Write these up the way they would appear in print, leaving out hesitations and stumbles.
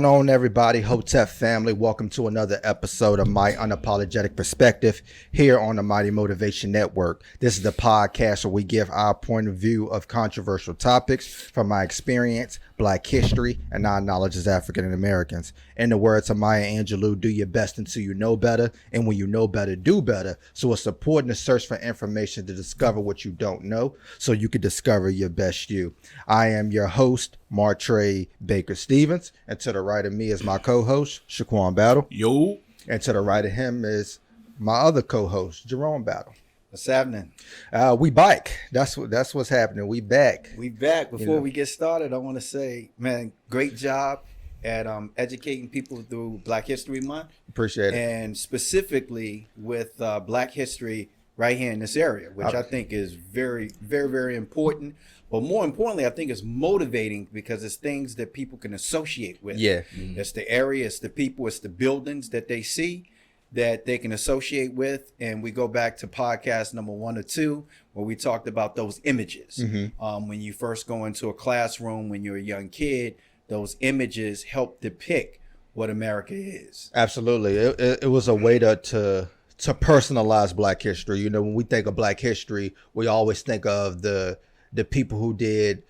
What's going on, everybody? Hotep family, welcome to another episode of my Unapologetic Perspective here on the Mighty Motivation Network. This is the podcast where we give our point of view of controversial topics from my experience, Black history, and our knowledge as African Americans. In the words of Maya Angelou, do your best until you know better, and when you know better, do better. So it's important to search for information to discover what you don't know so you can discover your best you. I am your host, Martre Baker Stevens, and to the right of me is my co-host, Shaquan Battle. Yo. And to the right of him is my other co-host, Jerome Battle. What's happening? We bike. That's what's happening. We back. We back. Before we get started, I want to say, man, great job at educating people through Black History Month. Appreciate it. And specifically with Black history right here in this area, which I think is very, very, very important. But more importantly, I think it's motivating because it's things that people can associate with. Yeah. Mm-hmm. It's the area, it's the people, it's the buildings that they see that they can associate with. And we go back to podcast number 1 or 2, where we talked about those images. Mm-hmm. When you first go into a classroom, when you're a young kid, those images help depict what America is. Absolutely. It was a way to personalize Black history. You know, when we think of Black history, we always think of the people who did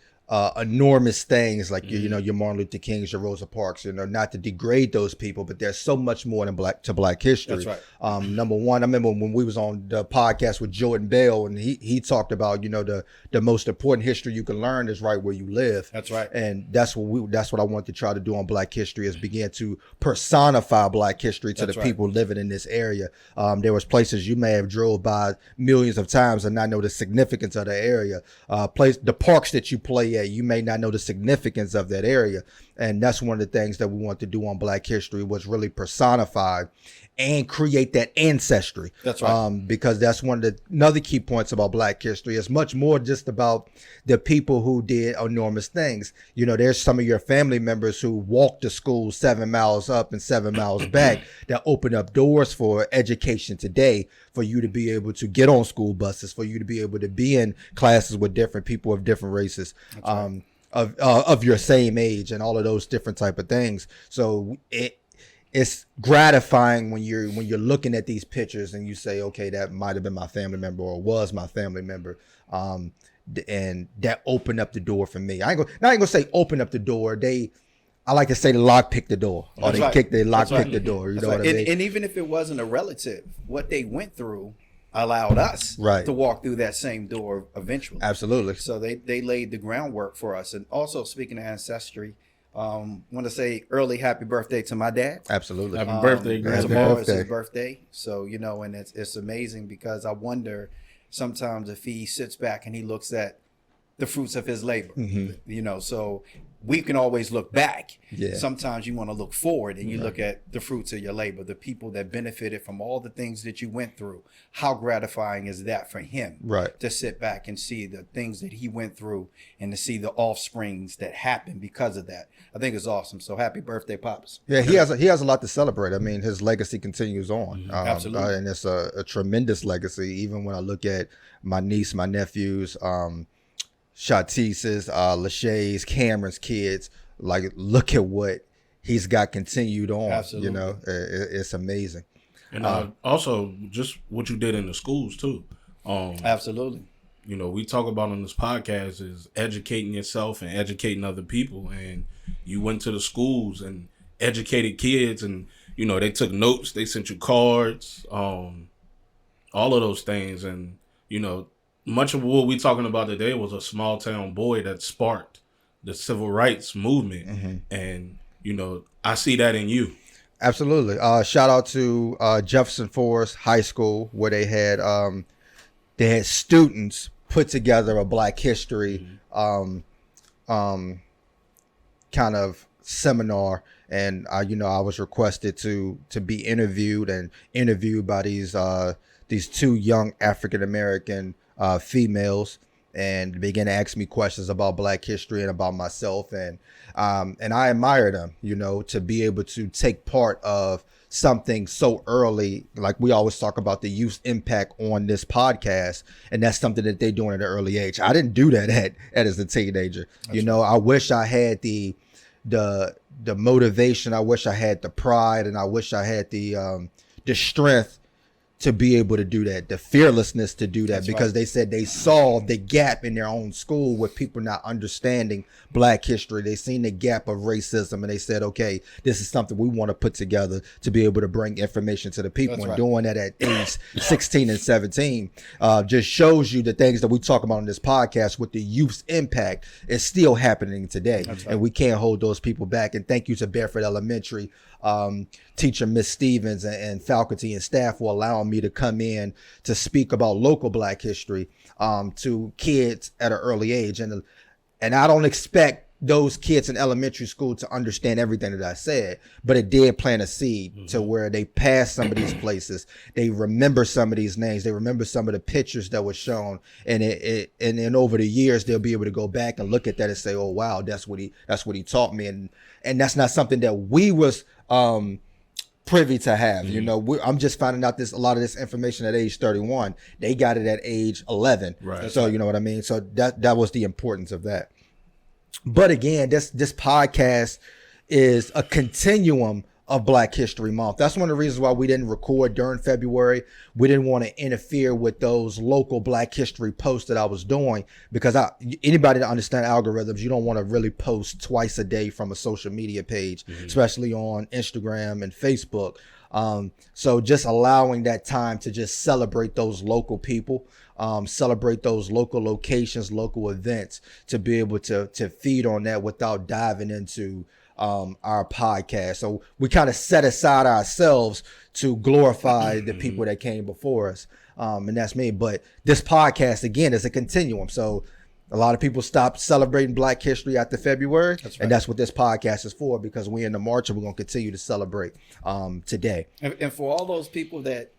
enormous things like your Martin Luther Kings, your Rosa Parks, not to degrade those people, but there's so much more than Black history. That's right. Number one, I remember when we was on the podcast with Jordan Bell, and he talked about the most important history you can learn is right where you live. That's right. And that's what I want to try to do on Black history, is begin to personify Black history to the people living in this area. There was places you may have drove by millions of times and not know the significance of the area. The parks that you play at, you may not know the significance of that area. And that's one of the things that we want to do on Black history, was really personify and create that ancestry. That's right. Because that's another key points about Black history. It's much more just about the people who did enormous things. There's some of your family members who walked to school 7 miles up and 7 miles back that opened up doors for education today, for you to be able to get on school buses, for you to be able to be in classes with different people of different races. Right. Of your same age and all of those different type of things. So it's gratifying when you're looking at these pictures and you say, okay, that might have been my family member or was my family member. And that opened up the door for me. I ain't gonna say open up the door. I like to say the lock picked the door, or That's they right. lock picked the door. You know what I mean? And even if it wasn't a relative, what they went through allowed us to walk through that same door eventually. Absolutely. So they laid the groundwork for us. And also, speaking of ancestry, want to say early happy birthday to my dad. Absolutely. Happy birthday. Tomorrow is his birthday. So, and it's amazing, because I wonder sometimes if he sits back and he looks at the fruits of his labor, so we can always look back. Yeah. Sometimes you want to look forward and you look at the fruits of your labor, the people that benefited from all the things that you went through. How gratifying is that for him? Right. To sit back and see the things that he went through and to see the offsprings that happened because of that. I think it's awesome. So happy birthday, Pops. Yeah, he has a lot to celebrate. I mean, his legacy continues on. Absolutely. And it's a tremendous legacy. Even when I look at my niece, my nephews, Shatice's, Lachey's, Cameron's kids, like, look at what he's got continued on. Absolutely. It's amazing. And also just what you did in the schools too. Absolutely. We talk about on this podcast is educating yourself and educating other people. And you went to the schools and educated kids, and they took notes, they sent you cards, all of those things. And much of what we're talking about today was a small town boy that sparked the civil rights movement. Mm-hmm. And, I see that in you. Absolutely. Shout out to Jefferson Forest High School, where they had students put together a Black history kind of seminar. And, I was requested to be interviewed by these two young African-American females, and began to ask me questions about Black history and about myself. And I admire them, to be able to take part of something so early. Like, we always talk about the youth impact on this podcast, and that's something that they're doing at an early age. I didn't do that as a teenager. That's right. I wish I had the the motivation. I wish I had the pride, and I wish I had the strength to be able to do that, the fearlessness to do that. That's because right. They said they saw the gap in their own school with people not understanding Black history. They seen the gap of racism, and they said, okay, this is something we want to put together to be able to bring information to the people. That's and right. Doing that at age 16 and 17 just shows you the things that we talk about on this podcast with the youth's impact is still happening today. Right. And we can't hold those people back. And thank you to Barefoot Elementary teacher Miss Stevens and faculty and staff for allowing me to come in to speak about local Black history to kids at an early age. And I don't expect those kids in elementary school to understand everything that I said, but it did plant a seed to where they pass some of these places. They remember some of these names. They remember some of the pictures that were shown, and and then over the years they'll be able to go back and look at that and say, "Oh wow, that's what he taught me," and that's not something that we was privy to have. You know, I'm just finding out a lot of this information at age 31. They got it at age 11. Right. So you know what I mean. So that was the importance of that. But again, this podcast is a continuum of Black History Month. That's one of the reasons why we didn't record during February. We didn't want to interfere with those local Black History posts that I was doing, because anybody that understands algorithms, you don't want to really post twice a day from a social media page, especially on Instagram and Facebook. So just allowing that time to just celebrate those local people, celebrate those local locations, local events, to be able to feed on that without diving into our podcast. So we kind of set aside ourselves to glorify the people that came before us. And that's me. But this podcast, again, is a continuum. So a lot of people stopped celebrating Black history after February. That's right. And that's what this podcast is for, because we're in the March and we're going to continue to celebrate today. And for all those people that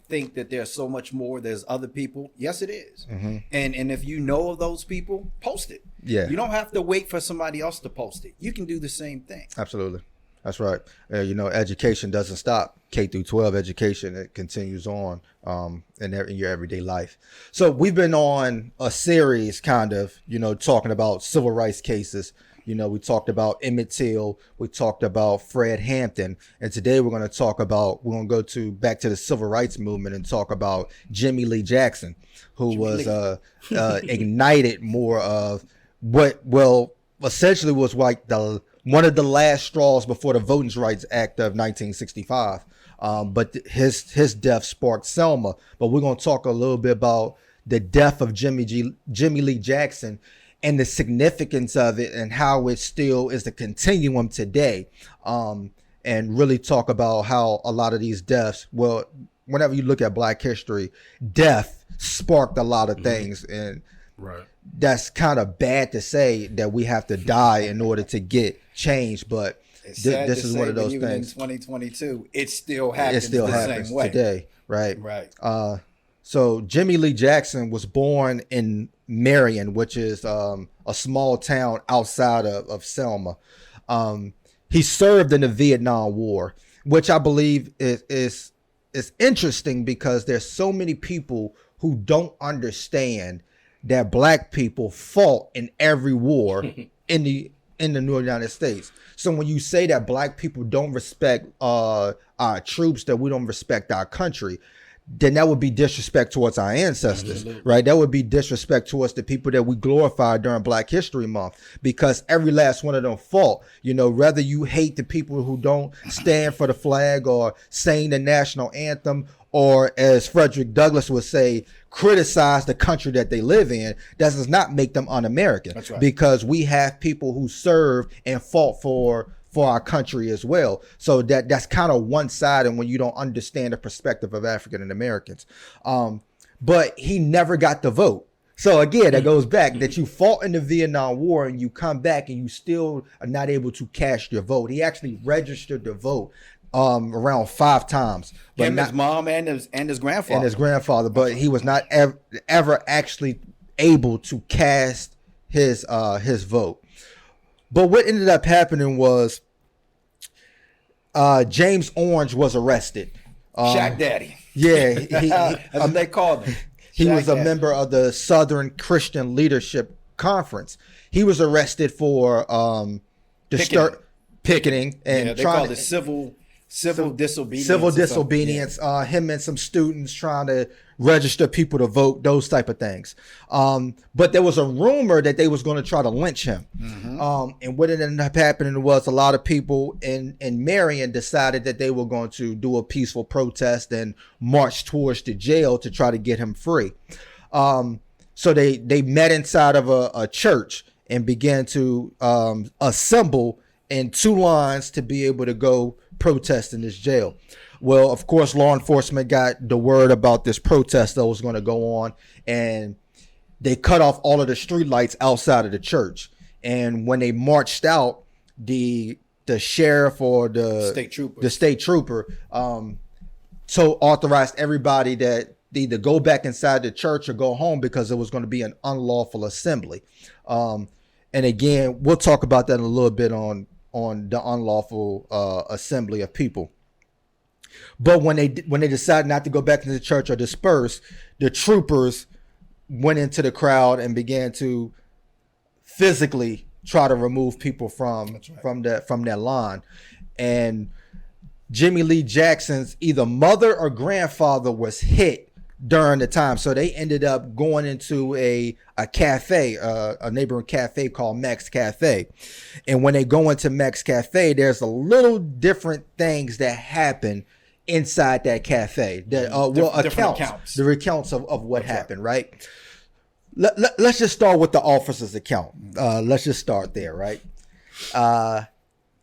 think that there's so much more, there's other people. Yes, it is. And if you know of those people, post it. Yeah. You don't have to wait for somebody else to post it. You can do the same thing. Absolutely. That's right. You know, education doesn't stop. K through 12 education, it continues on in your everyday life. So we've been on a series kind of, you know, talking about civil rights cases. You know, we talked about Emmett Till, we talked about Fred Hampton, and today we're going to go back to the civil rights movement and talk about Jimmy Lee Jackson, who ignited more of essentially was like one of the last straws before the Voting Rights Act of 1965. But his death sparked Selma. But we're going to talk a little bit about the death of Jimmy Lee Jackson and the significance of it, and how it still is the continuum today, and really talk about how a lot of these deaths, well, whenever you look at Black history, death sparked a lot of things, and that's kind of bad to say that we have to die in order to get change, but this is one of those things. In 2022, it still happens. The same way today, right? Right. So Jimmy Lee Jackson was born in Marion, which is a small town outside of Selma. He served in the Vietnam War, which I believe is interesting, because there's so many people who don't understand that Black people fought in every war in the United States. So when you say that Black people don't respect our troops, that we don't respect our country, then that would be disrespect towards our ancestors, right? That would be disrespect towards the people that we glorify during Black History Month, because every last one of them fought. You know, whether you hate the people who don't stand for the flag or sing the national anthem, or as Frederick Douglass would say, criticize the country that they live in, that does not make them un-American. That's right. Because we have people who served and fought for our country as well. So that's kind of one-sided when you don't understand the perspective of African Americans. But he never got the vote. So again, that goes back that you fought in the Vietnam War and you come back and you still are not able to cast your vote. He actually registered the vote around 5 times. But his mom and his grandfather. And his grandfather, but he was not ever actually able to cast his vote. But what ended up happening was James Orange was arrested. Shaq Daddy. Yeah. That's what they called him. He was a member of the Southern Christian Leadership Conference. He was arrested for picketing and they call it civil disobedience. Civil disobedience. Him and some students trying to register people to vote, those type of things. But there was a rumor that they was going to try to lynch him. And what ended up happening was a lot of people in Marion decided that they were going to do a peaceful protest and march towards the jail to try to get him free. So they met inside of a church and began to assemble in 2 lines to be able to go protest in this jail. Well, of course, law enforcement got the word about this protest that was going to go on, and they cut off all of the street lights outside of the church. And when they marched out, the sheriff or the state trooper so authorized everybody that they either go back inside the church or go home because it was going to be an unlawful assembly. And again, we'll talk about that in a little bit on the unlawful assembly of people. But when they decided not to go back into the church or disperse, the troopers went into the crowd and began to physically try to remove people from that line. And Jimmy Lee Jackson's either mother or grandfather was hit during the time. So they ended up going into a cafe, a neighboring cafe called Max Cafe. And when they go into Max Cafe, there's a little different things that happen inside that cafe that the recounts of what happened, right? Let's just start with the officer's account. Let's just start there, right?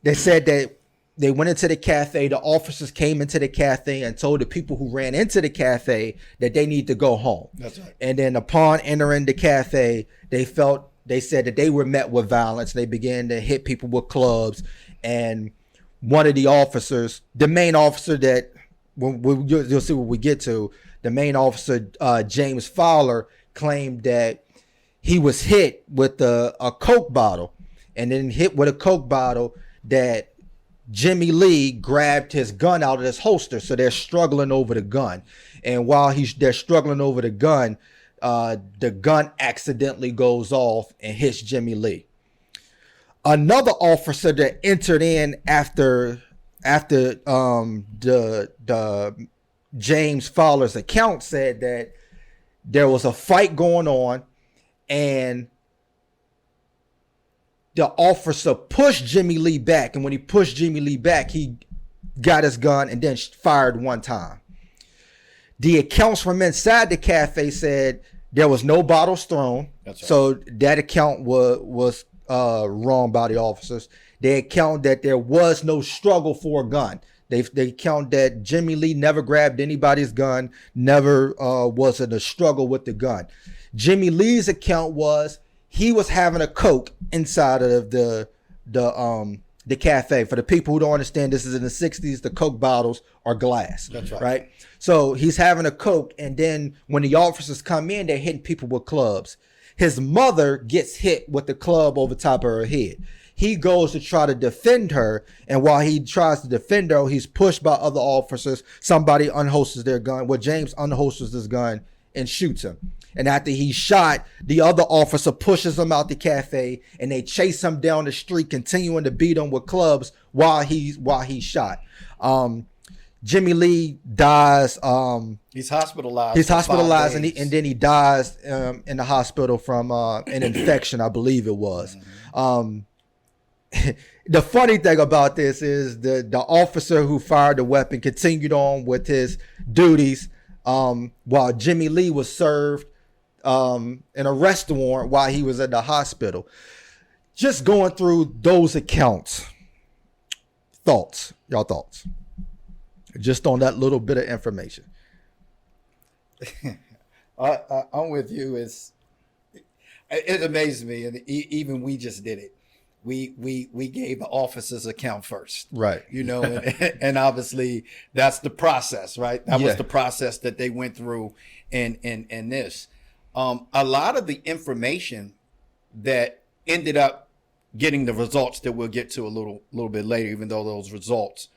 They said that they went into the cafe. The officers came into the cafe and told the people who ran into the cafe that they need to go home. That's right. And then upon entering the cafe, they said that they were met with violence. They began to hit people with clubs. And one of the officers, the main officer that you'll see what we get to, the main officer, James Fowler, claimed that he was hit with a Coke bottle, and then hit with a Coke bottle that Jimmy Lee grabbed his gun out of his holster. So they're struggling over the gun. And while they're struggling over the gun accidentally goes off and hits Jimmy Lee. Another officer that entered in after the James Fowler's account said that there was a fight going on, and the officer pushed Jimmy Lee back. And when he pushed Jimmy Lee back, he got his gun and then fired one time. The accounts from inside the cafe said there was no bottles thrown. That's right. So that account was wrong by the officers. They account that there was no struggle for a gun. They count that Jimmy Lee never grabbed anybody's gun, never was in a struggle with the gun. Jimmy Lee's account was he was having a Coke inside of the cafe. For the people who don't understand, this is in the 60s. The Coke bottles are glass. That's right. So he's having a Coke, and then when the officers come in, they're hitting people with clubs. His mother gets hit with the club over top of her head. He goes to try to defend her, and while he tries to defend her, he's pushed by other officers. Somebody unholsters their gun. Well, James unholsters his gun and shoots him. And after he's shot, the other officer pushes him out the cafe, and they chase him down the street, continuing to beat him with clubs while he's shot. Jimmy Lee dies. He's hospitalized. And then he dies in the hospital from an infection, I believe it was. The funny thing about this is the officer who fired the weapon continued on with his duties while Jimmy Lee was served an arrest warrant while he was at the hospital. Just going through those accounts. Y'all thoughts? Just on that little bit of information. I'm with you. It amazes me, and even we just did it. We gave the officer's account first, right? And obviously that's the process, right? That was the process that they went through in this. A lot of the information that ended up getting the results that we'll get to a little bit later, even though those results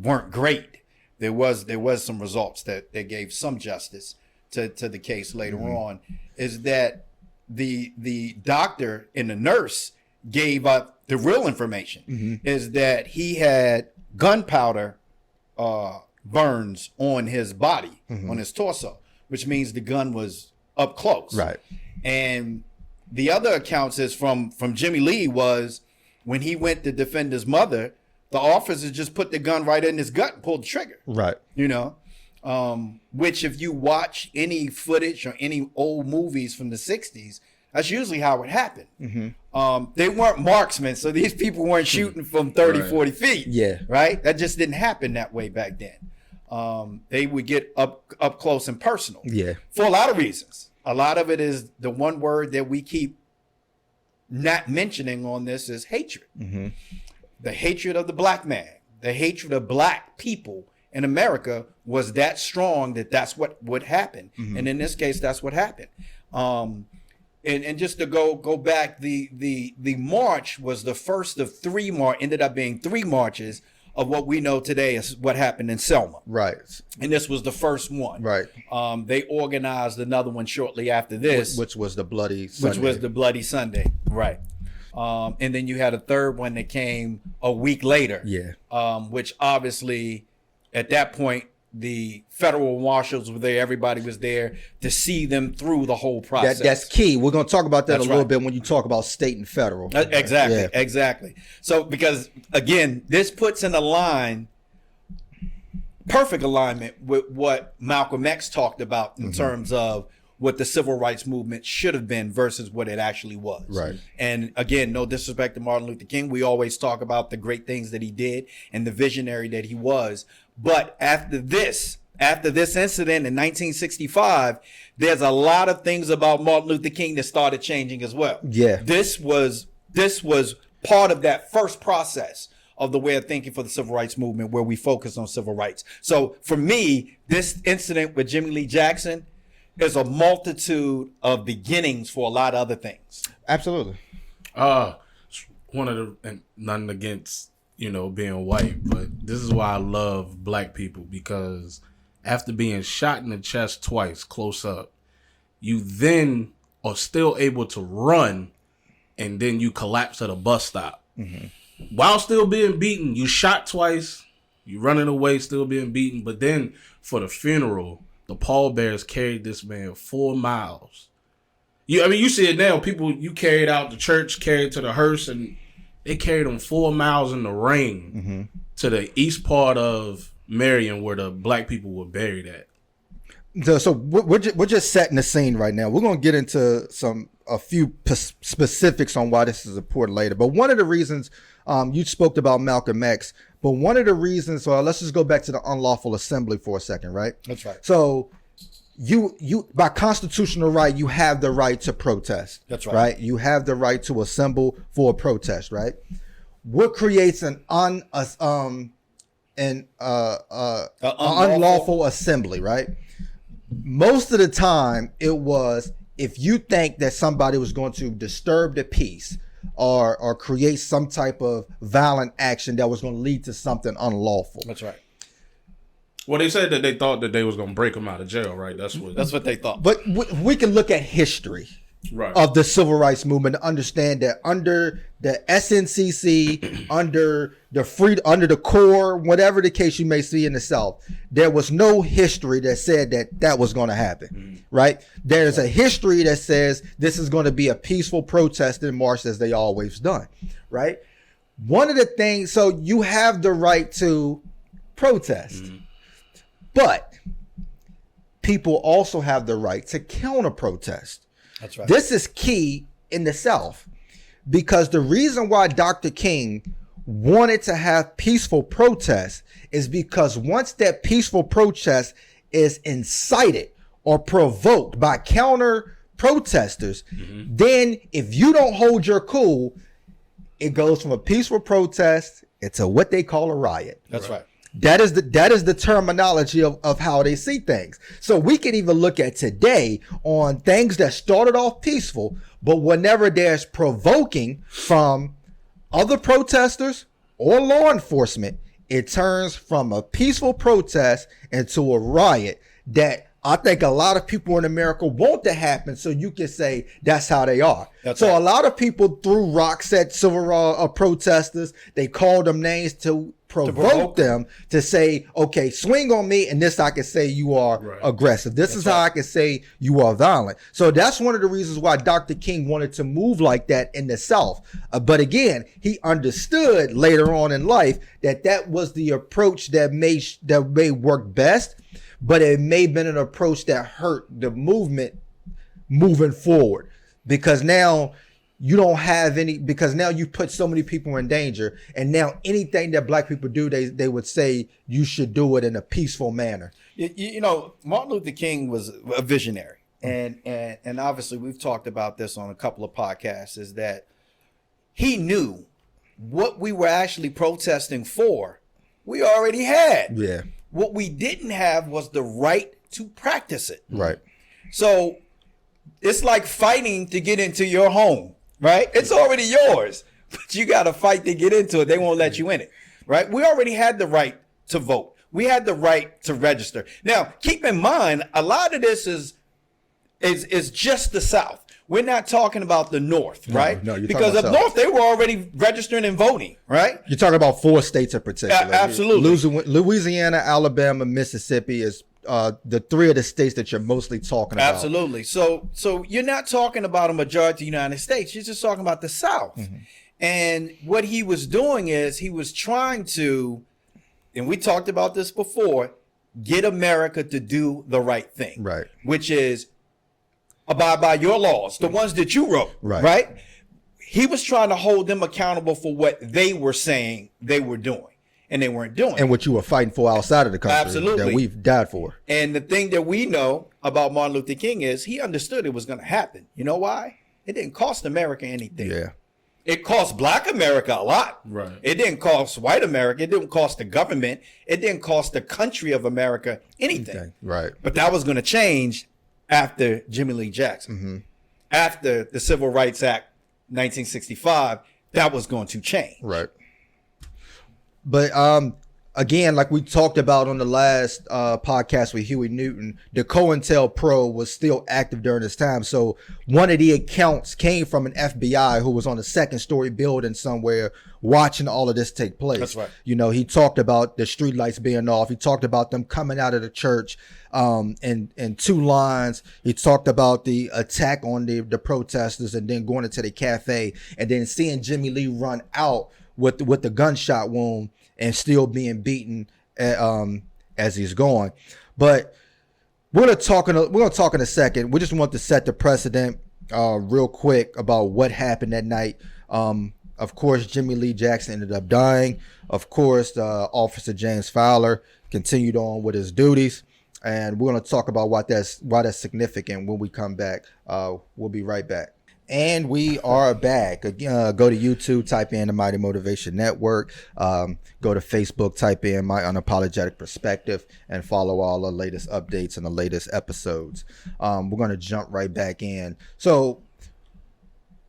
weren't great, there was some results that gave some justice to the case later on, is that the doctor and the nurse gave up the real information is that he had gunpowder burns on his body, on his torso, which means the gun was up close. Right. And the other accounts is from Jimmy Lee was when he went to defend his mother, the officer just put the gun right in his gut and pulled the trigger. Right. You know, which if you watch any footage or any old movies from the 60s, that's usually how it happened. They weren't marksmen, so these people weren't shooting from 30, 40 feet. Yeah. Right? That just didn't happen that way back then. They would get up close and personal. Yeah. For a lot of reasons. A lot of it is the one word that we keep not mentioning on this is hatred. The hatred of the black man, the hatred of black people in America was that strong that that's what would happen. And in this case, that's what happened. And just to go back, the march was the first of ended up being three marches of what we know today is what happened in Selma. Right. And this was the first one. Right. They organized another one shortly after this. Which was the Bloody Sunday. Which was the Bloody Sunday. Right. And then you had a third one that came a week later. Yeah. Which obviously at that point, the federal marshals were there. Everybody was there to see them through the whole process. That's key. We're going to talk about that That's a little right. bit when you talk about state and federal. Exactly. Yeah. Exactly. So because again, this puts in a line, perfect alignment with what Malcolm X talked about in terms of what the civil rights movement should have been versus what it actually was. Right. And again, no disrespect to Martin Luther King. We always talk about the great things that he did and the visionary that he was. But after this incident in 1965, there's a lot of things about Martin Luther King that started changing as well. Yeah. This was part of that first process of the way of thinking for the civil rights movement where we focus on civil rights. So for me, this incident with Jimmy Lee Jackson is a multitude of beginnings for a lot of other things. Absolutely. One of the, and nothing against, being white, but this is why I love black people, because after being shot in the chest twice close up, you then are still able to run, and then you collapse at a bus stop. While still being beaten, you shot twice, you running away, still being beaten, but then for the funeral, the pallbearers carried this man 4 miles. You see it now. People, you carried out the church, carried to the hearse, and they carried him 4 miles in the rain to the east part of Marion where the black people were buried at. So we're just setting the scene right now. We're going to get into a few specifics on why this is important later. But one of the reasons you spoke about Malcolm X, but one of the reasons, let's just go back to the unlawful assembly for a second, right? That's right. So you by constitutional right, you have the right to protest. That's right. Right? You have the right to assemble for a protest, right? What creates an unlawful assembly, right? Most of the time it was if you think that somebody was going to disturb the peace or create some type of violent action that was going to lead to something unlawful. That's right. Well, they said that they thought that they was going to break him out of jail, right? That's what they thought. But we can look at history of the civil rights movement to understand that under the SNCC, under the core, whatever the case you may see in the South, there was no history that said that was going to happen, right? There's a history that says this is going to be a peaceful protest and march as they always done, right? One of the things, so you have the right to protest, but people also have the right to counter protest. That's right. This is key in the South because the reason why Dr. King wanted to have peaceful protests is because once that peaceful protest is incited or provoked by counter protesters, then if you don't hold your cool, it goes from a peaceful protest into what they call a riot. That's right. That is the terminology of how they see things. So we can even look at today on things that started off peaceful, but whenever there's provoking from other protesters or law enforcement, it turns from a peaceful protest into a riot that I think a lot of people in America want to happen so you can say that's how they are. That's so right. a lot of people threw rocks at civil protesters. They called them names to provoke them to say, okay, swing on me, and this I can say you are aggressive. This is how I can say you are violent. So that's one of the reasons why Dr. King wanted to move like that in the South. But again, he understood later on in life that was the approach that may work best, but it may have been an approach that hurt the movement moving forward, because now you don't have any, because now you put so many people in danger, and now anything that black people do, they would say you should do it in a peaceful manner. You know, Martin Luther King was a visionary, and obviously we've talked about this on a couple of podcasts, is that he knew what we were actually protesting for, we already had. Yeah. What we didn't have was the right to practice it. Right. So it's like fighting to get into your home, right? It's already yours, but you got to fight to get into it. They won't let you in it, right? We already had the right to vote. We had the right to register. Now, keep in mind, a lot of this is just the South. We're not talking about the North, right? No, you're because talking up about North, they were already registering and voting, right? You're talking about 4 states in particular. Absolutely. Louisiana, Alabama, Mississippi is the 3 of the states that you're mostly talking about. Absolutely. So you're not talking about a majority of the United States. You're just talking about the South. Mm-hmm. And what he was doing is he was trying to, and we talked about this before, get America to do the right thing. Right. Which is abide by your laws, the ones that you wrote. Right. He was trying to hold them accountable for what they were saying they were doing, and they weren't doing. And what you were fighting for outside of the country. Absolutely. That we've died for. And the thing that we know about Martin Luther King is he understood it was going to happen. You know why? It didn't cost America anything. Yeah. It cost Black America a lot. Right. It didn't cost white America. It didn't cost the government. It didn't cost the country of America anything. Okay. Right. But that was going to change after Jimmy Lee Jackson. Mm-hmm. After the Civil Rights Act, 1965, that was going to change. Right. But again, like we talked about on the last podcast with Huey Newton, the COINTELPRO was still active during this time. So one of the accounts came from an FBI who was on a 2nd story building somewhere watching all of this take place. That's right. You know, he talked about the streetlights being off. He talked about them coming out of the church in 2 lines. He talked about the attack on the protesters and then going into the cafe and then seeing Jimmy Lee run out with the gunshot wound and still being beaten as he's going. But we're gonna talk in a second. We just want to set the precedent real quick about what happened that night. Of course, Jimmy Lee Jackson ended up dying. Of course, Officer James Fowler continued on with his duties, and we're gonna talk about why that's significant when we come back. We'll be right back. And we are back. Go to YouTube, type in the Mighty Motivation Network. Go to Facebook, type in My Unapologetic Perspective, and follow all the latest updates and the latest episodes. We're going to jump right back in. So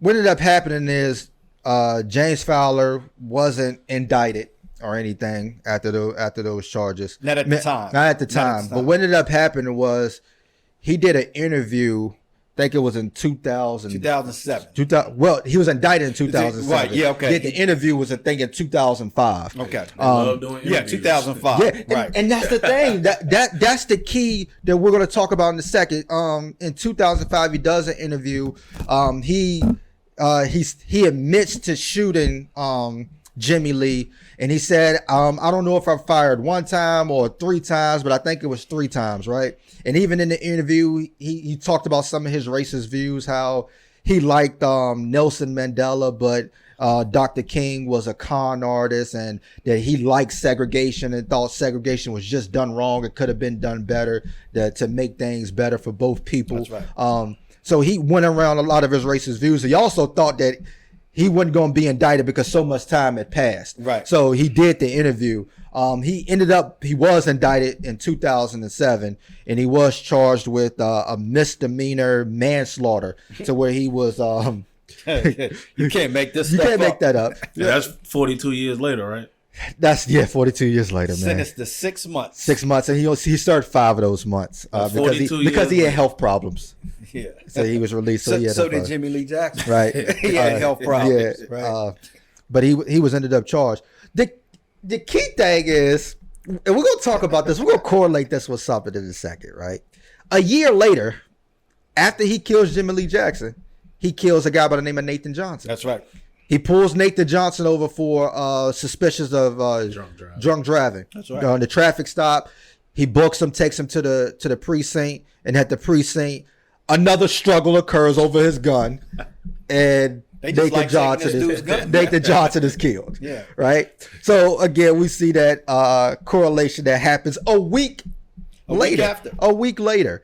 what ended up happening is James Fowler wasn't indicted or anything after those charges. Not at the time. Not at the time. But what ended up happening was he did an interview. I think it was in 2007. Well, he was indicted in 2007. Right, yeah, okay. Yet the interview was, I think, in 2005. Okay. Love doing interviews. 2005. Yeah, right. And that's the thing. That's the key that we're going to talk about in a second. In 2005, he does an interview. He admits to shooting Jimmy Lee, and he said, I don't know if I fired 1 time or 3 times, but I think it was 3 times, right? And even in the interview, he talked about some of his racist views, how he liked Nelson Mandela, but Dr. King was a con artist, and that he liked segregation and thought segregation was just done wrong. It could have been done better to make things better for both people. That's right. So he went around a lot of his racist views. He also thought that he wasn't going to be indicted because so much time had passed. Right. So he did the interview. He was indicted in 2007, and he was charged with a misdemeanor manslaughter, to where he was. You can't make this. You stuff can't make that up. Yeah, that's 42 years later, right? That's 42 years later, man. Sentenced to 6 months. 6 months, and he served 5 of those months because he had health problems. Yeah. So he was released. So did Jimmy Lee Jackson. Right. He had health problems. Yeah. Right. But he was ended up charged. The key thing is, and we're gonna talk about this. We're gonna correlate this with something in a second, right? A year later, after he kills Jimmy Lee Jackson, he kills a guy by the name of Nathan Johnson. That's right. He pulls Nathan Johnson over for suspicious of drunk driving. That's right. On the traffic stop, he books him, takes him to the precinct, and at the precinct, another struggle occurs over his gun, and Nathan Johnson is killed. Yeah. Right. So again, we see that correlation that happens a week later.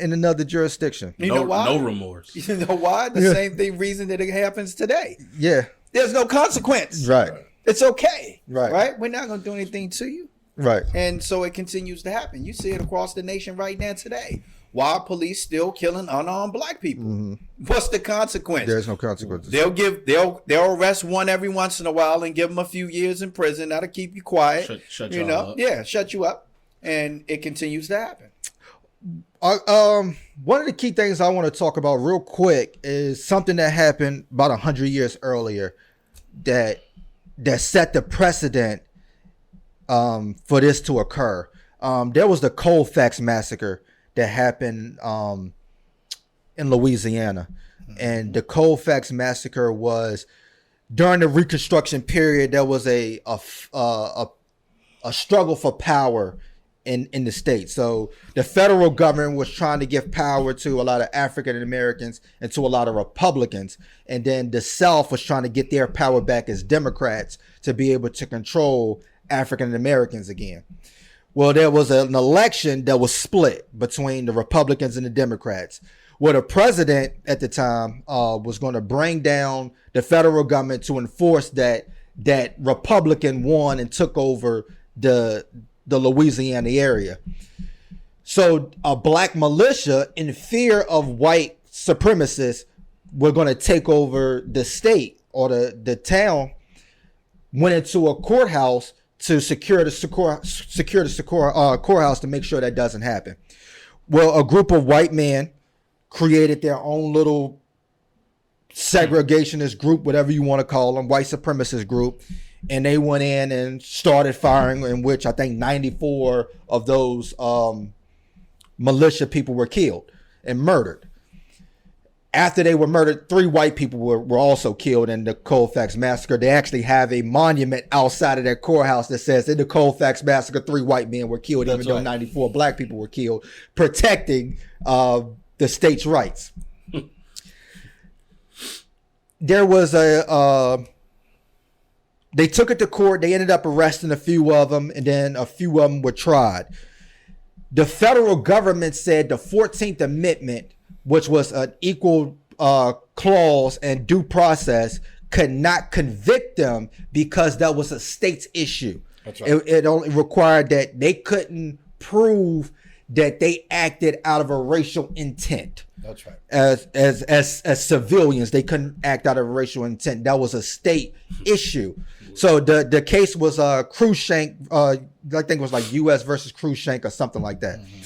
In another jurisdiction. You know why? No remorse. You know why? The same reason that it happens today. Yeah. There's no consequence. Right. It's okay. Right. We're not going to do anything to you. Right. And so it continues to happen. You see it across the nation right now today. Why are police still killing unarmed black people? Mm-hmm. What's the consequence? There's no consequences. They'll arrest one every once in a while and give them a few years in prison. That'll keep you quiet. Shut you up. Yeah, shut you up. And it continues to happen. One of the key things I want to talk about real quick is something that happened about 100 years earlier that set the precedent for this to occur. There was the Colfax massacre that happened in Louisiana, and the Colfax massacre was during the Reconstruction period. There was a struggle for power in the state. So the federal government was trying to give power to a lot of African Americans and to a lot of Republicans. And then the South was trying to get their power back as Democrats to be able to control African Americans again. Well, there was an election that was split between the Republicans and the Democrats. Well, the president at the time was going to bring down the federal government to enforce that Republican won and took over the Louisiana area. So a black militia, in fear of white supremacists, were going to take over the state or the town, went into a courthouse to secure the courthouse to make sure that doesn't happen. Well, a group of white men created their own little segregationist group, whatever you want to call them, white supremacist group. And they went in and started firing, in which I think 94 of those militia people were killed and murdered. After they were murdered, 3 white people were also killed in the Colfax massacre. They actually have a monument outside of their courthouse that says, in the Colfax massacre, 3 white men were killed, even though 94 black people were killed, protecting the state's rights. There was they took it to court. They ended up arresting a few of them, and then a few of them were tried. The federal government said the 14th Amendment, which was an equal clause and due process, could not convict them because that was a state's issue. That's right. It only required that they couldn't prove that they acted out of a racial intent. That's right. As civilians, they couldn't act out of a racial intent. That was a state issue. So the case was Cruikshank. I think it was like U.S. versus Cruikshank or something like that. Mm-hmm.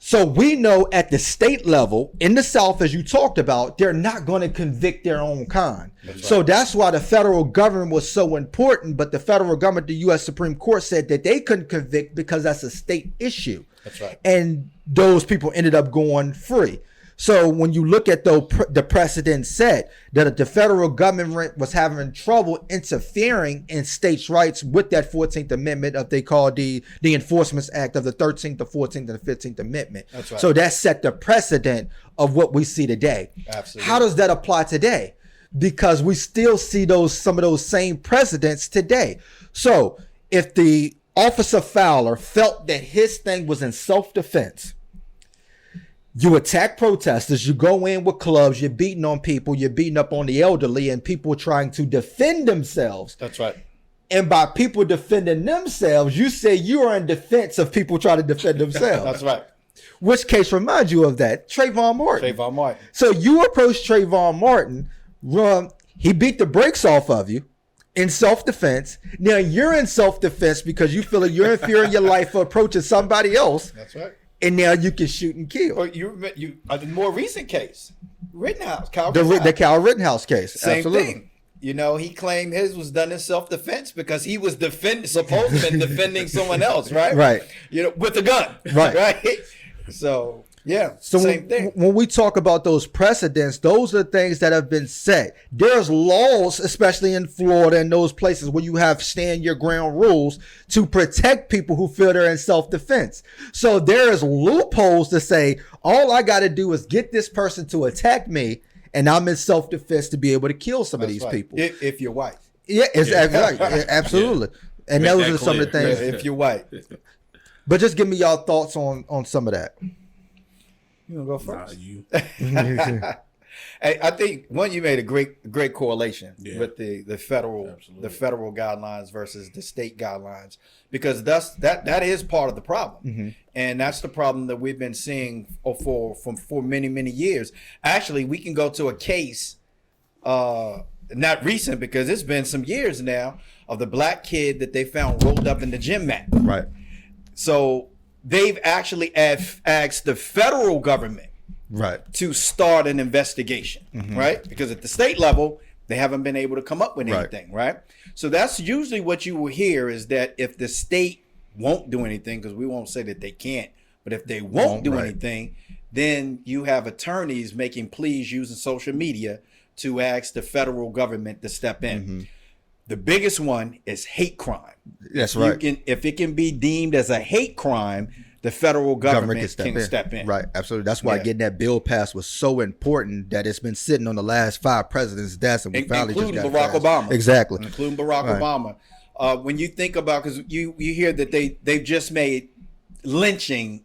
So we know at the state level in the South, as you talked about, they're not going to convict their own kind. That's so right. That's why the federal government was so important. But the federal government, the U.S. Supreme Court, said that they couldn't convict because that's a state issue. That's right. And those people ended up going free. So when you look at the precedent set that the federal government was having trouble interfering in states' rights with that 14th Amendment of they call the Enforcement Act of the 13th, the 14th, and the 15th Amendment. That's right. So that set the precedent of what we see today. Absolutely. How does that apply today? Because we still see some of those same precedents today. So if the Officer Fowler felt that his thing was in self-defense, you attack protesters, you go in with clubs, you're beating on people, you're beating up on the elderly and people trying to defend themselves. That's right. And by people defending themselves, you say you are in defense of people trying to defend themselves. That's right. Which case reminds you of that? Trayvon Martin. Trayvon Martin. So you approach Trayvon Martin, he beat the brakes off of you, in self-defense. Now you're in self-defense because you feel like you're in fear of your life for approaching somebody else. That's right. And now you can shoot and kill. Or you the more recent case, Rittenhouse, The Kyle Rittenhouse case. Same Absolutely. thing. You know, he claimed his was done in self-defense because he was supposedly defending someone else, right? Right. You know, with a gun. Right. Right. So, yeah, So same thing. when we talk about those precedents, those are things that have been set. There's laws, especially in Florida and those places where you have stand your ground rules to protect people who feel they're in self-defense. So there's loopholes to say, all I got to do is get this person to attack me, and I'm in self-defense to be able to kill some of these people. If you're white. Yeah, right. Yeah, absolutely. And Make those that are some of the clear. things. If you're white. But just give me y'all thoughts on some of that. You want to go first? You. I think you made a great correlation with the federal Absolutely. the federal guidelines versus the state guidelines, because that is part of the problem, and that's the problem that we've been seeing for many years. Actually, we can go to a case, not recent because it's been some years now, of the black kid that they found rolled up in the gym mat. Right. So they've actually asked the federal government Right. to start an investigation, right? Because at the state level, they haven't been able to come up with anything, right? So that's usually what you will hear, is that if the state won't do anything, because we won't say that they can't, but if they won't do anything, then you have attorneys making pleas using social media to ask the federal government to step in. The biggest one is hate crime. That's right. If it can be deemed as a hate crime, the federal government can step in. Right, absolutely. That's why getting that bill passed was so important, that it's been sitting on the last 5 presidents' desks, and we finally just Including got Barack passed. Obama. Exactly. Including Barack Obama. When you think about, because you hear that they've just made lynching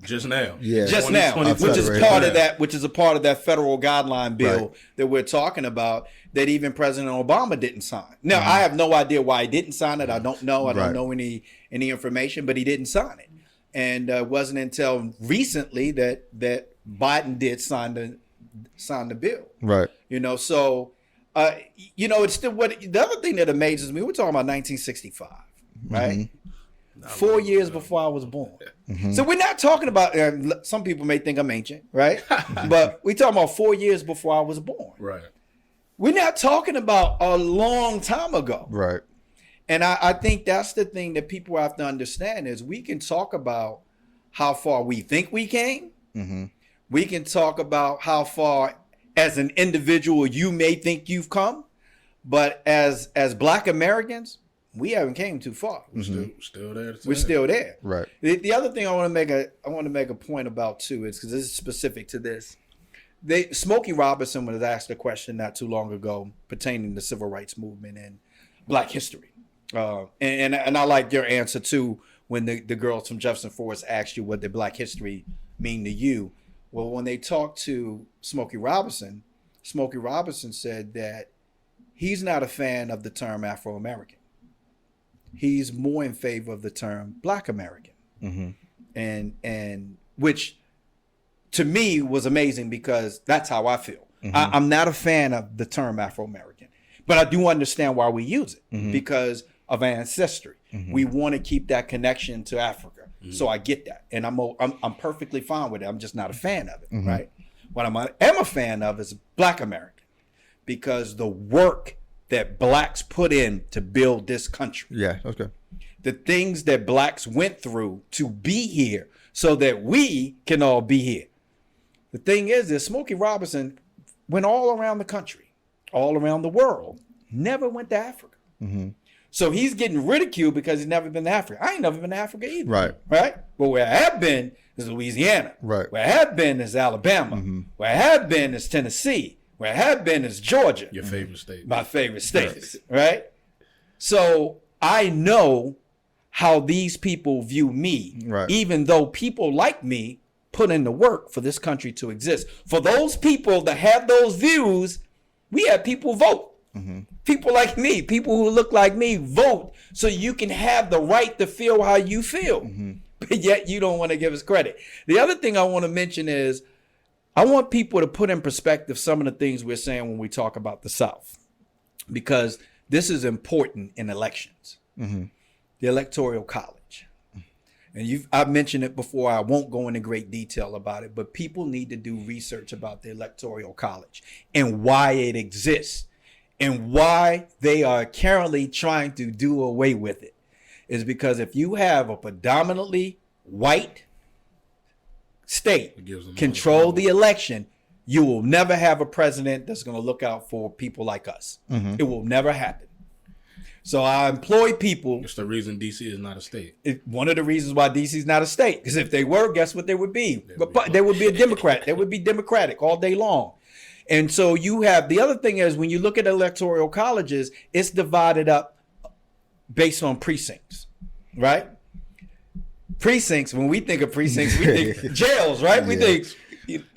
Just now. Yeah. just now, which is right. part of that, which is a part of that federal guiguideline bill Right. that we're talking about, that even President Obama didn't sign. Now, I have no idea why he didn't sign it. I don't know. I don't know any information, but he didn't sign it. And it wasn't until recently that Biden did sign the bill. Right. You know, so it's still the other thing that amazes me. We're talking about 1965, right? 4 years before I was born. So we're not talking about. Some people may think I'm ancient, right? But we're talking about 4 years before I was born. Right. We're not talking about a long time ago. Right. And I think that's the thing that people have to understand, is we can talk about how far we think we came. We can talk about how far as an individual you may think you've come. But as Black Americans, we haven't came too far. We're still there. We're still there. Right. The other thing I want to make a point about too, is because this is specific to this. Smokey Robinson was asked a question not too long ago pertaining to the civil rights movement and Black history. And I like your answer too, when the girls from Jefferson Forest asked you what did Black history mean to you. Well, when they talked to Smokey Robinson said that he's not a fan of the term Afro-American. He's more in favor of the term Black American. And which to me was amazing, because that's how I feel. I'm not a fan of the term Afro-American, but I do understand why we use it, because of ancestry. We want to keep that connection to Africa. So I get that. And I'm perfectly fine with it. I'm just not a fan of it, right? What I am a fan of is Black American, because the work that Blacks put in to build this country. Yeah. Okay. The things that Blacks went through to be here so that we can all be here. The thing is that Smokey Robinson went all around the country, all around the world, never went to Africa. So he's getting ridiculed because he's never been to Africa. I ain't never been to Africa either. Right. Right? But where I have been is Louisiana. Right. Where I have been is Alabama. Where I have been is Tennessee. Where I have been is Georgia. Your favorite state. My favorite states. Right? So I know how these people view me. Right. Even though people like me put in the work for this country to exist. For those people that have those views, we have people vote. People like me, people who look like me, vote so you can have the right to feel how you feel. But yet you don't want to give us credit. The other thing I want to mention is I want people to put in perspective some of the things we're saying when we talk about the South. Because this is important in elections. The Electoral College. And I've mentioned it before. I won't go into great detail about it, but people need to do research about the Electoral College and why it exists and why they are currently trying to do away with it. Is because if you have a predominantly white state control the election, you will never have a president that's going to look out for people like us. It will never happen. So I employ people. It's the reason DC is not a state. One of the reasons why DC is not a state, because if they were, guess what they would be? They would be a Democrat. They would be Democratic all day long. And so you have, the other thing is when you look at electoral colleges, it's divided up based on precincts, right? Precincts, when we think of precincts, we think jails, right? We think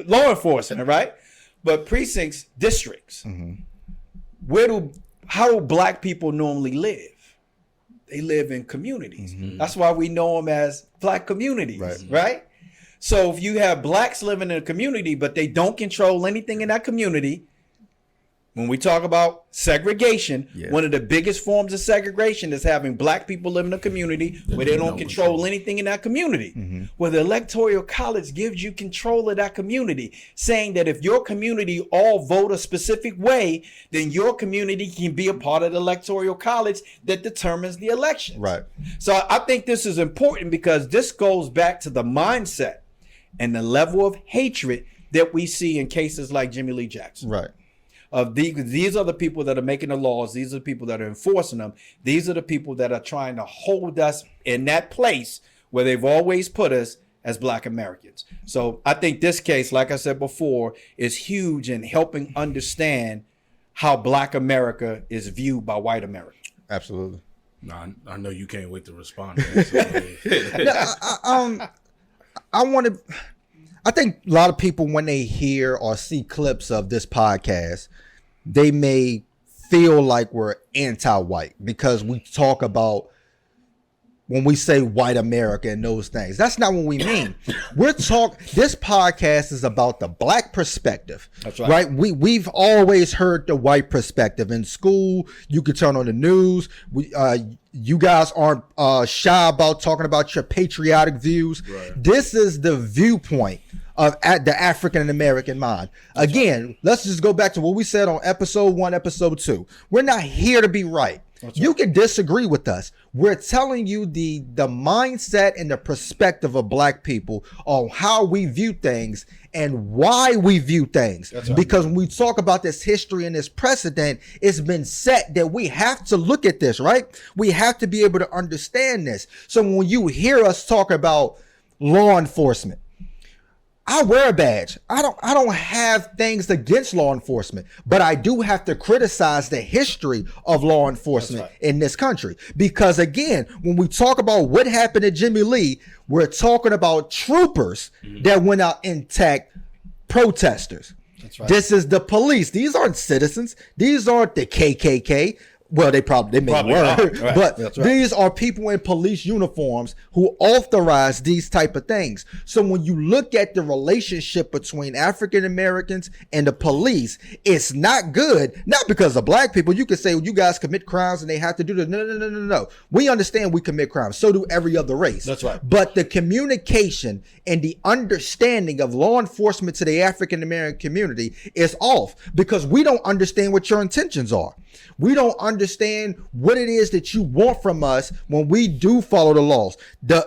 law enforcement, right? But precincts, districts. How do black people normally live? They live in communities. That's why we know them as black communities, right? So if you have blacks living in a community, but they don't control anything in that community, when we talk about segregation, one of the biggest forms of segregation is having black people live in a community where they don't control anything in that community. Well, the Electoral College gives you control of that community, saying that if your community all vote a specific way, then your community can be a part of the Electoral College that determines the election. Right. So I think this is important because this goes back to the mindset and the level of hatred that we see in cases like Jimmy Lee Jackson. Right. These are the people that are making the laws. These are the people that are enforcing them. These are the people that are trying to hold us in that place where they've always put us as black Americans. So I think this case, like I said before, is huge in helping understand how black America is viewed by white America. Absolutely. No, I know you can't wait to respond to that. I think a lot of people, when they hear or see clips of this podcast, they may feel like we're anti-white because we talk about, when we say white America and those things. That's not what we mean. This podcast is about the black perspective. That's right. We've always heard the white perspective. In school, you could turn on the news. You guys aren't shy about talking about your patriotic views. Right. This is the viewpoint of the African American mind. Again, let's just go back to what we said on episode 1, episode 2. We're not here to be right. You can disagree with us. We're telling you the mindset and the perspective of black people on how we view things and why we view things. Because when we talk about this history and this precedent, it's been set that we have to look at this, right? We have to be able to understand this. So when you hear us talk about law enforcement, I wear a badge. I don't have things against law enforcement, but I do have to criticize the history of law enforcement in this country. Because again, when we talk about what happened to Jimmy Lee, we're talking about troopers that went out and attacked protesters. That's right. This is the police. These aren't citizens. These aren't the KKK. Well, they may were, but these are people in police uniforms who authorize these type of things. So when you look at the relationship between African Americans and the police, it's not good. Not because of black people. You can say, well, you guys commit crimes and they have to do this. No. We understand we commit crimes. So do every other race. That's right. But the communication and the understanding of law enforcement to the African American community is off because we don't understand what your intentions are. We don't understand what it is that you want from us when we do follow the laws.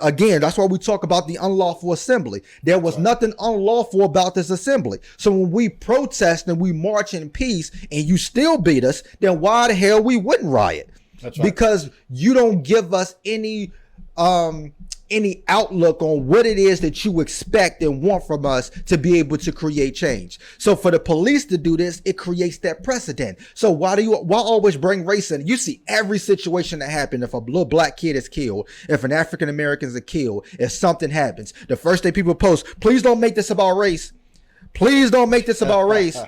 Again, that's why we talk about the unlawful assembly. There was nothing unlawful about this assembly. So when we protest and we march in peace and you still beat us, then why the hell we wouldn't riot? That's right. Because you don't give us any outlook on what it is that you expect and want from us to be able to create change. So for the police to do this, it creates that precedent. So why always bring race in? You see every situation that happens. If a little black kid is killed, if an African American is killed, if something happens, the first thing people post, please don't make this about race. Please don't make this about race.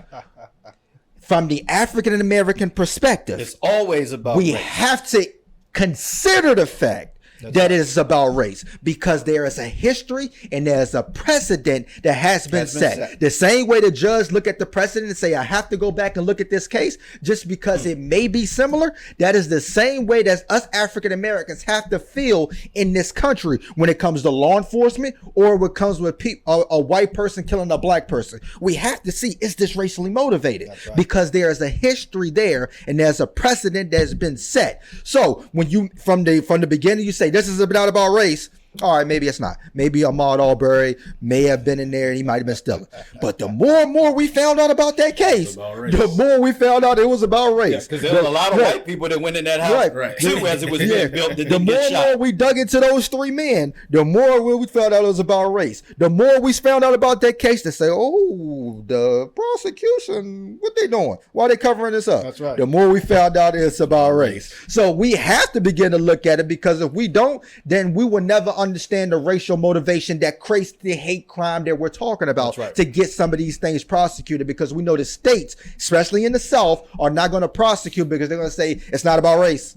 From the African American perspective, it's always about we race. Have to consider the fact that it's about race, because there is a history and there's a precedent that has been set. The same way the judge look at the precedent and say, I have to go back and look at this case just because it may be similar. That is the same way that us African Americans have to feel in this country when it comes to law enforcement, or when it comes with a white person killing a black person. We have to see, is this racially motivated? Because there is a history there and there's a precedent that's been set. So when you from the beginning you say this is not about race, all right, maybe it's not. Maybe Ahmaud Arbery may have been in there and he might have been stealing. But the more and more we found out about that case, the more we found out it was about race. Because there were a lot of white people that went in that house too, as it was being built. The more and more we dug into those three men, the more we found out it was about race. The more we found out about that case, they say, oh, the prosecution, what they doing? Why they covering this up? That's right. The more we found out it's about race. So we have to begin to look at it, because if we don't, then we will never understand the racial motivation that creates the hate crime that we're talking about to get some of these things prosecuted, because we know the states, especially in the South, are not going to prosecute because they're going to say it's not about race.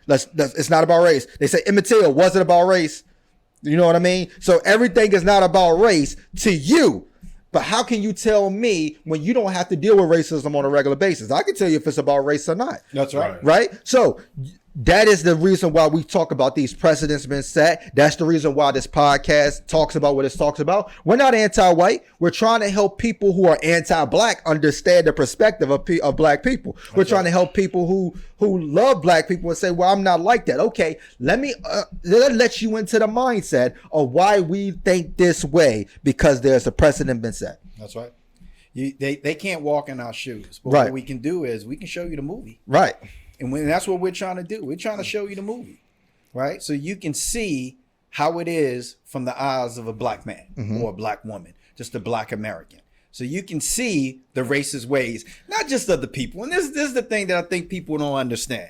It's not about race. They say Emmett Till wasn't about race. You know what I mean? So everything is not about race to you. But how can you tell me when you don't have to deal with racism on a regular basis? I can tell you if it's about race or not. That's right. Right? So that is the reason why we talk about these precedents being set. That's the reason why this podcast talks about what it talks about. We're not anti-white. We're trying to help people who are anti-black understand the perspective of black people. We're trying to help people who love black people and say, well, I'm not like that. Okay, let you into the mindset of why we think this way, because there's a precedent been set. That's right. They can't walk in our shoes. But what we can do is we can show you the movie. Right. And that's what we're trying to do. We're trying to show you the movie, right? So you can see how it is from the eyes of a black man or a black woman, just a black American. So you can see the racist ways, not just of the people. And this is the thing that I think people don't understand.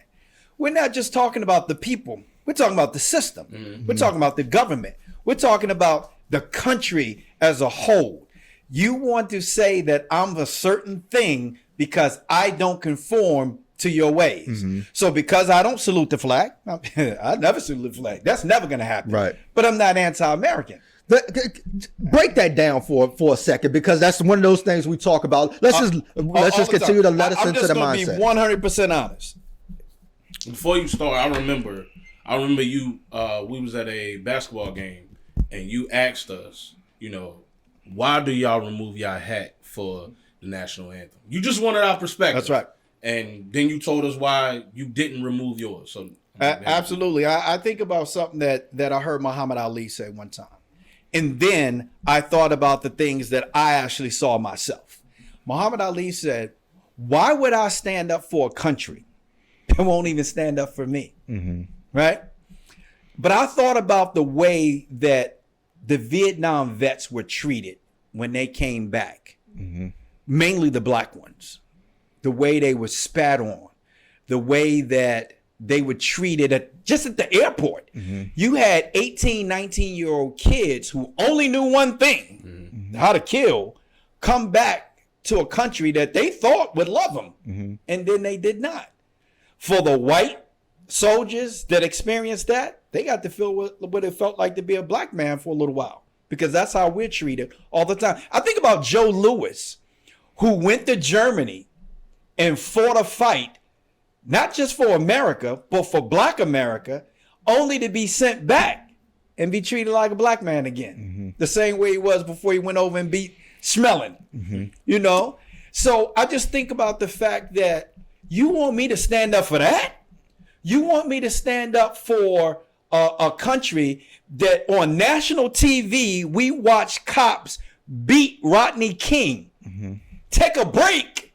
We're not just talking about the people. We're talking about the system. We're talking about the government. We're talking about the country as a whole. You want to say that I'm a certain thing because I don't conform to your ways. So because I don't salute the flag, I never salute the flag. That's never going to happen. Right. But I'm not anti-American. Break that down for a second, because that's one of those things we talk about. Let's just continue to let us into the mindset. I'm just going to be 100% honest. Before you start, I remember you. We was at a basketball game, and you asked us, why do y'all remove y'all hat for the national anthem? You just wanted our perspective. That's right. And then you told us why you didn't remove yours. So absolutely. I think about something that I heard Muhammad Ali say one time. And then I thought about the things that I actually saw myself. Muhammad Ali said, why would I stand up for a country that won't even stand up for me? Right? But I thought about the way that the Vietnam vets were treated when they came back, mainly the black ones. The way they were spat on, the way that they were treated just at the airport. You had 18, 19-year-old kids who only knew one thing, how to kill, come back to a country that they thought would love them. And then they did not. For the white soldiers that experienced that, they got to feel what it felt like to be a black man for a little while, because that's how we're treated all the time. I think about Joe Louis, who went to Germany and fought a fight, not just for America, but for black America, only to be sent back and be treated like a black man again. The same way he was before he went over and beat Smelling, So I just think about the fact that you want me to stand up for that? You want me to stand up for a country that on national TV, we watch cops beat Rodney King, take a break,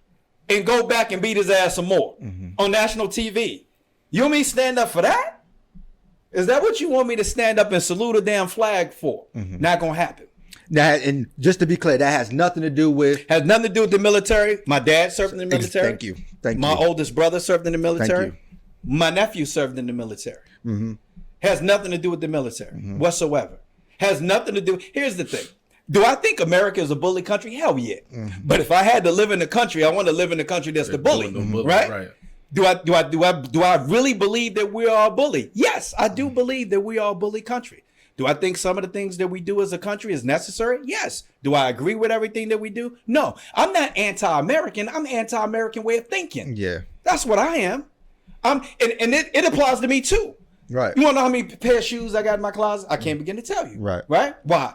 and go back and beat his ass some more on national TV. You want me to stand up for that? Is that what you want me to stand up and salute a damn flag for? Not gonna happen. Now, and just to be clear, that has nothing to do with the military. My dad served in the military. Thank you. My oldest brother served in the military. My nephew served in the military. Has nothing to do with the military whatsoever. Has nothing to do. Here's the thing. Do I think America is a bully country? Hell yeah. But if I had to live in a country, I want to live in a country that's the bully, right? Do I really believe that we are a bully? Yes, I do believe that we are a bully country. Do I think some of the things that we do as a country is necessary? Yes. Do I agree with everything that we do? No. I'm not anti-American. I'm anti-American way of thinking. Yeah. That's what I am. And it applies to me too. Right. You want to know how many pair of shoes I got in my closet? I can't begin to tell you. Right. Right? Why?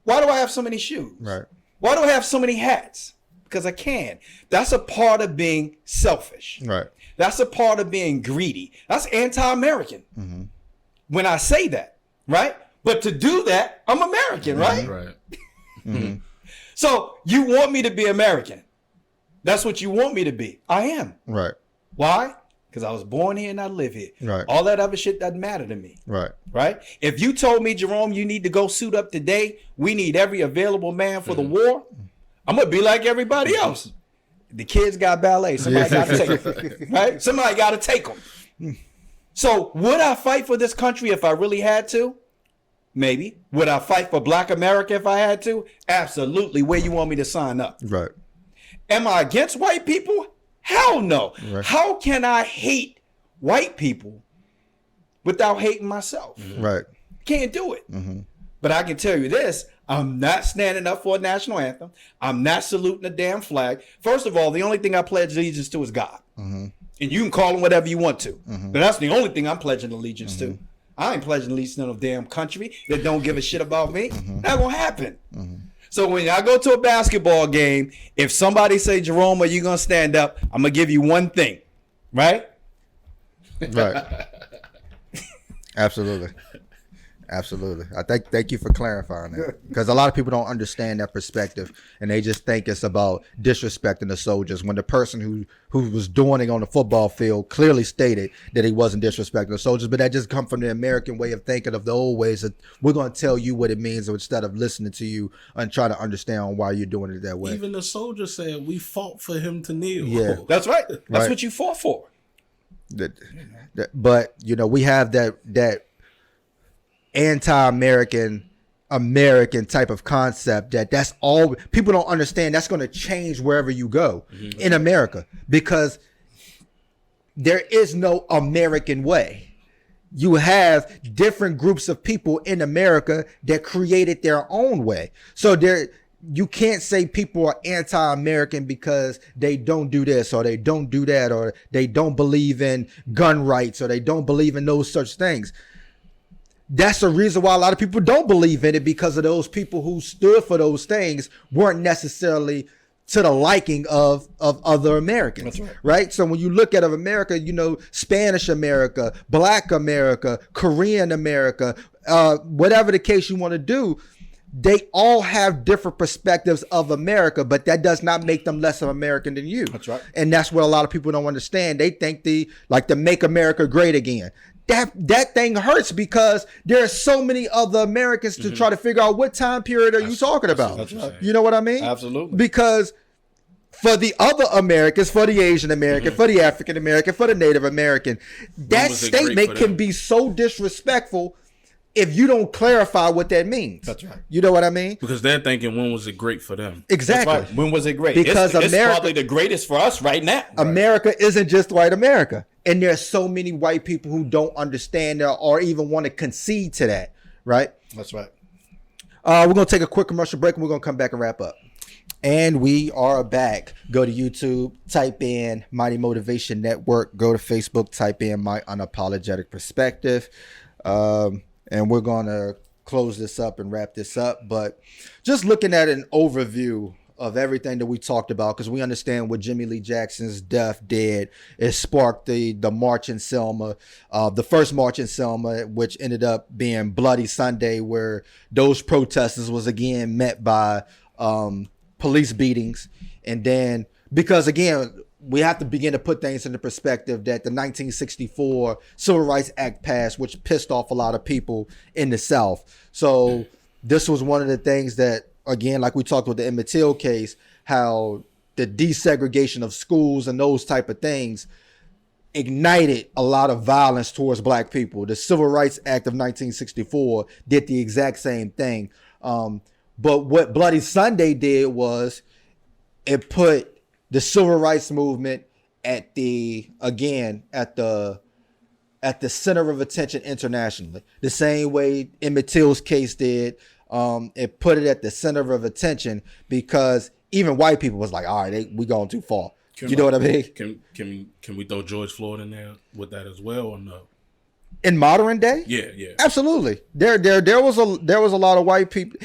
Why do I have so many shoes? Right. Why do I have so many hats? Because I can. That's a part of being selfish. Right. That's a part of being greedy. That's anti-American. Mm-hmm. When I say that, right? But to do that, I'm American, right? Right. Mm-hmm. So you want me to be American. That's what you want me to be. I am. Right. Why? Because I was born here and I live here. Right. All that other shit doesn't matter to me. Right. Right? If you told me, Jerome, you need to go suit up today, we need every available man for the war, I'm going to be like everybody else. The kids got ballet. Somebody got to take them. Right? Somebody got to take them. So would I fight for this country if I really had to? Maybe. Would I fight for Black America if I had to? Absolutely. Where you want me to sign up? Right. Am I against white people? Hell no. Right. How can I hate white people without hating myself? Right. Can't do it. Mm-hmm. But I can tell you this. I'm not standing up for a national anthem. I'm not saluting a damn flag. First of all, the only thing I pledge allegiance to is God. Mm-hmm. And you can call him whatever you want to. Mm-hmm. But that's the only thing I'm pledging allegiance to. I ain't pledging allegiance to no damn country that don't give a shit about me. Not gonna happen. So when I go to a basketball game, if somebody say, Jerome, are you gonna stand up? I'm gonna give you one thing, right? Right. Absolutely. Absolutely. I thank you for clarifying that, because a lot of people don't understand that perspective, and they just think it's about disrespecting the soldiers, when the person who was doing it on the football field clearly stated that he wasn't disrespecting the soldiers. But that just come from the American way of thinking, of the old ways, that we're going to tell you what it means instead of listening to you and try to understand why you're doing it that way. Even the soldier said we fought for him to kneel. Yeah. That's right. That's Right. what you fought for. But we have that anti-American type of concept that's all people don't understand. That's going to change wherever you go in America, because there is no American way. You have different groups of people in America that created their own way. So you can't say people are anti-American because they don't do this or they don't do that, or they don't believe in gun rights, or they don't believe in those such things. That's the reason why a lot of people don't believe in it, because of those people who stood for those things weren't necessarily to the liking of other Americans. That's right. So when you look at America, Spanish America, Black America, Korean America, whatever the case you want to do, they all have different perspectives of America, but that does not make them less of American than you. That's right. And that's what a lot of people don't understand. They think the Make America Great Again. That thing hurts, because there are so many other Americans to try to figure out what time period are you talking about. That's right. You know what I mean? Absolutely. Because for the other Americans, for the Asian American, for the African American, for the Native American, that was it great statement for can them? be so disrespectful if you don't clarify what that means. That's right. You know what I mean? Because they're thinking, when was it great for them? Exactly. That's right. When was it great? Because it's America- probably the greatest for us right now. America isn't just white America. And there's so many white people who don't understand that or even want to concede to that, right? That's right. We're going to take a quick commercial break, and we're going to come back and wrap up. And we are back. Go to YouTube, type in Mighty Motivation Network. Go to Facebook, type in My Unapologetic Perspective. And we're going to close this up and wrap this up. But just looking at an overview of everything that we talked about, because we understand what Jimmy Lee Jackson's death did. It sparked the march in Selma, the first march in Selma, which ended up being Bloody Sunday, where those protesters was again met by police beatings. And then, because again, we have to begin to put things into perspective, that the 1964 Civil Rights Act passed, which pissed off a lot of people in the South. So this was one of the things that, again, like we talked with the Emmett Till case, how the desegregation of schools and those type of things ignited a lot of violence towards black people. The Civil Rights Act of 1964 did the exact same thing. But what Bloody Sunday did was it put the civil rights movement at the center of attention internationally, the same way Emmett Till's case did. It put it at the center of attention because even white people was like, all right, we going too far. You know what I mean? Can we throw George Floyd in there with that as well or no? In modern day? Yeah. Absolutely. There was a lot of white people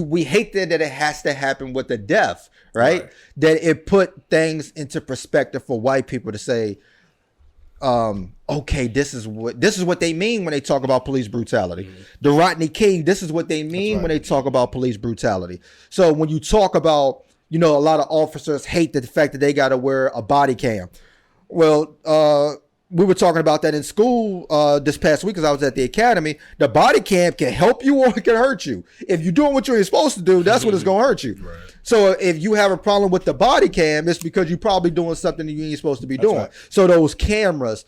we hate that it has to happen with the death, right? That it put things into perspective for white people to say, okay, this is what they mean when they talk about police brutality. Mm-hmm. The Rodney King, this is what they mean when they talk about police brutality. So when you talk about, a lot of officers hate the fact that they got to wear a body cam. Well, we were talking about that in school this past week because I was at the academy. The body cam can help you or it can hurt you. If you're doing what you're supposed to do, that's what it's going to hurt you. Right. So if you have a problem with the body cam, it's because you're probably doing something that you ain't supposed to be doing. Right. So those cameras,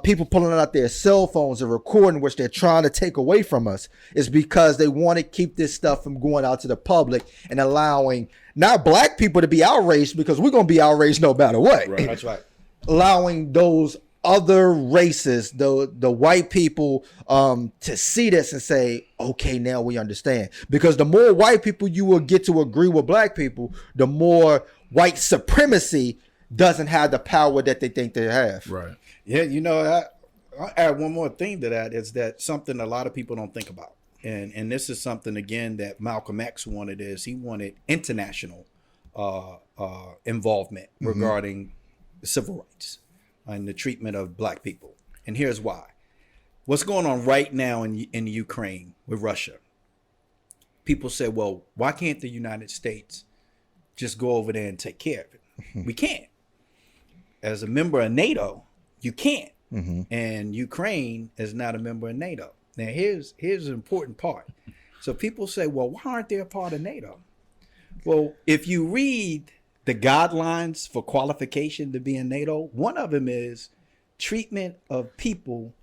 people pulling out their cell phones and recording, which they're trying to take away from us, is because they want to keep this stuff from going out to the public and allowing not black people to be outraged, because we're going to be outraged no matter what. Right. That's right. Allowing those other races, the white people, to see this and say, okay, now we understand. Because the more white people you will get to agree with black people, the more white supremacy doesn't have the power that they think they have. Right. Yeah, I'll add one more thing to that, is that something a lot of people don't think about. And this is something, again, that Malcolm X wanted, is he wanted international involvement regarding civil rights and the treatment of black people. And here's why. What's going on right now in Ukraine with Russia? People say, well, why can't the United States just go over there and take care of it? We can't. As a member of NATO, you can't. And Ukraine is not a member of NATO. Now, here's an important part. So people say, well, why aren't they a part of NATO? Well, if you read the guidelines for qualification to be in NATO, one of them is treatment of people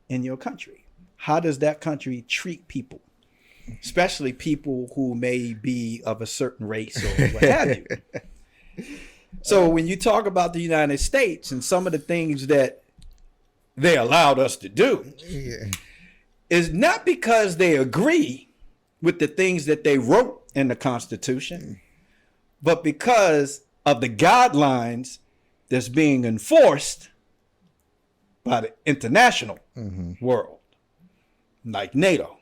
in your country. How does that country treat people, especially people who may be of a certain race or what have you? So when you talk about the United States and some of the things that they allowed us to do, is not because they agree with the things that they wrote in the Constitution, but because of the guidelines that's being enforced by the international world, like NATO.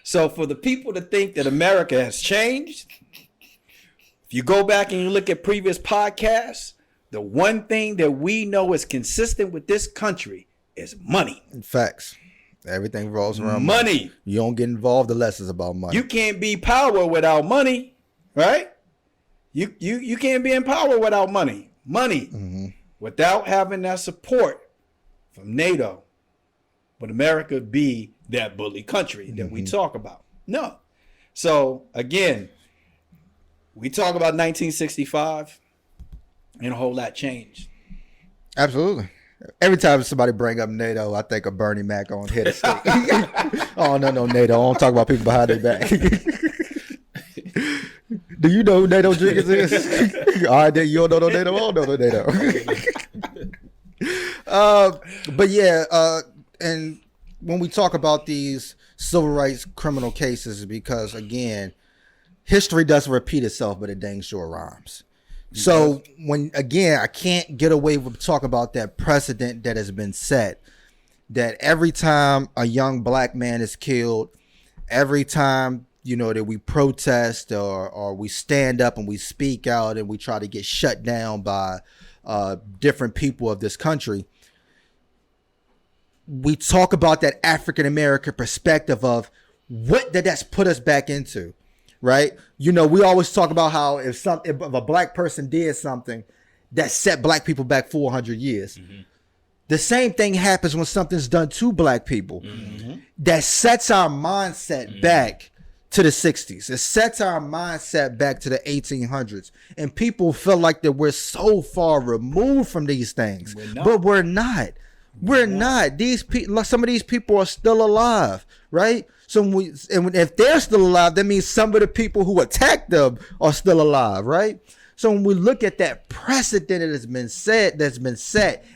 So for the people to think that America has changed, if you go back and you look at previous podcasts, the one thing that we know is consistent with this country is money. Facts. Everything revolves around money. You don't get involved unless it's about money. You can't be power without money, right? You can't be in power without money. Without having that support from NATO, would America be that bully country that we talk about? No. So again, we talk about 1965 and a whole lot changed. Absolutely. Every time somebody bring up NATO, I think of Bernie Mac on Head of State. Oh, no, NATO. I don't talk about people behind their back. Do you know who NATO Jenkins is? All right, you don't know no NATO. I don't know no NATO. But yeah, and when we talk about these civil rights criminal cases, because again, history doesn't repeat itself, but it dang sure rhymes. So when, again, I can't get away with talking about that precedent that has been set, that every time a young black man is killed, every time, that we protest or we stand up and we speak out and we try to get shut down by different people of this country, we talk about that African-American perspective of what that's put us back into. Right? We always talk about how if a black person did something that set black people back 400 years, the same thing happens when something's done to black people that sets our mindset back to the 60s. It sets our mindset back to the 1800s. And people feel like that we're so far removed from these things, but we're not. We're not. These people, some of these people are still alive, right? So if they're still alive, that means some of the people who attacked them are still alive, right? So when we look at that precedent that has been set, and